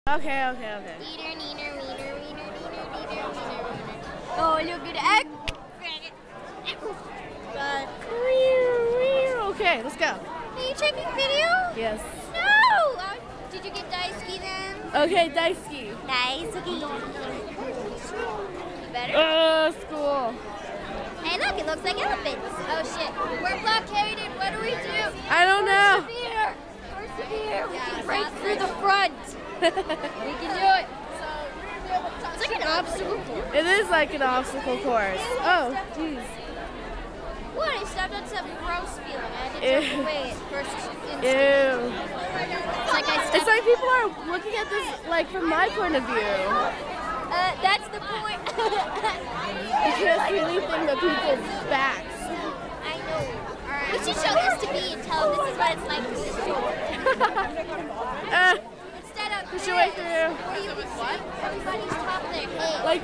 Okay, okay, okay. Wiener, wiener, wiener, wiener, wiener, wiener, wiener. Oh, look at that. Okay, let's go. Are you taking video? Yes. No! Did you get Daisuke then? Okay, Daisuke. Daisuke. Better? School. Hey, look, it looks like elephants. Oh, shit. We're blockaded. What do we do? I don't know. Persevere. Persevere. We can break through the front. We can do it. It's like an obstacle course. It is like an obstacle course. Oh, jeez. What? I stepped on some gross feeling. I had to jump away at first instinct. Ew. It's like people are looking at this like from my point of view. That's the point. You can't see anything but people's backs. I know. Alright. We should show this to B and tell them this is what it's like to be short. Instead of push your way through. where you can see everybody's top of their head. Like,